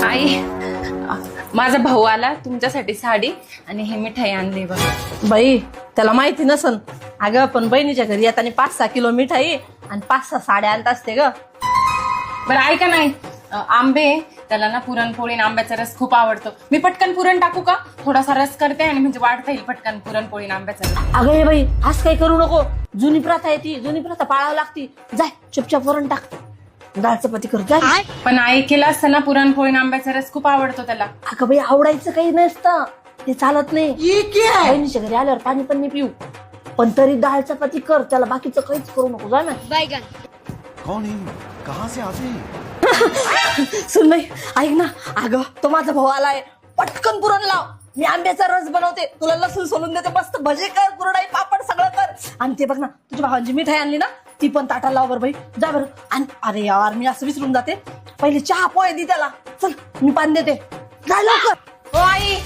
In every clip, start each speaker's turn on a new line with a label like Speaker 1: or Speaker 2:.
Speaker 1: आई, माझा भाऊ आला तुमच्यासाठी साडी आणि हे मिठाई आणली बघ.
Speaker 2: बाई त्याला माहिती नसन. अगं पण बहिणीच्या घरी येताना 5-6 किलो मिठाई आणि 5-6 साड्या आणत असते ग.
Speaker 1: बरं ऐका नाही, आंबे त्याला ना पुरणपोळी आणि आंब्याचा रस खूप आवडतो. मी पटकन पुरण टाकू का? थोडासा रस करते आणि म्हणजे वाढता येईल पटकन पुरणपोळी आणि आंब्याचा रस.
Speaker 2: अगं हे बाई आज काही करू नको. जुनी प्रथा आहे ती, जुनी प्रथा पाळावी लागती. जाय चुपचाप वरण टाक, डाळ चपाती कर जाय.
Speaker 1: पण आई केलं असतं ना, पुरणपोळी आणि आंब्याचा रस खूप आवडतो त्याला.
Speaker 2: अगं बाई आवडायचं काही नसतं, ते चालत नाही. बहिणीच्या घरी आल्यावर पाणी पण नाही पिऊ, पण तरी डाळ चपाती कर. त्याला बाकीचं काहीच करू नको. जा ना.
Speaker 3: कौन है? कहाँ से आते हैं?
Speaker 2: सुन बाई ऐक ना, अगं तो माझा भाऊ आलाय, पटकन पुरण लाव. मी आंब्याचा रस बनवते, तुला लसूण सोलून देते, मस्त भजे कर, कुरडाई पापड सगळं कर. आणि ते बघ ना, तुझ्या भावांची मिठाई आणली ना, ती पण ताटाला लाव बरं बाई. जा बरं. आणि अरे यार मी असं विसरून जाते, पहिले चहा पोहे दे त्याला. चल मी पाणी देते, जा लवकर.
Speaker 1: हो आई,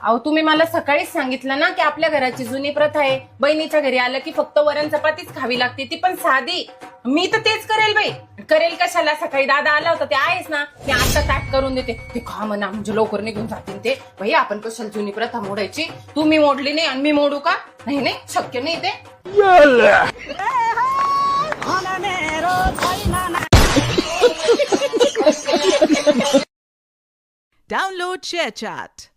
Speaker 1: अहो तुम्ही मला सकाळीच सांगितलं ना की आपल्या घराची जुनी प्रथा आहे, बहिणीच्या घरी आलं की फक्त वरण चपातीच खावी लागते, ती पण साधी. मी तर तेच करेल बाई. करेल कशाला? सकाळी दादा आला होता ते आहेच ना, मी आता ताट करून देते. ते खा म्हणा म्हणजे लवकर निघून जातील ते. बाई आपण कशाला जुनी प्रथा मोडायची? तू मी मोडली नाही आणि मी मोडू का? नाही नाही, शक्य नाही ते.
Speaker 4: Download ShareChat.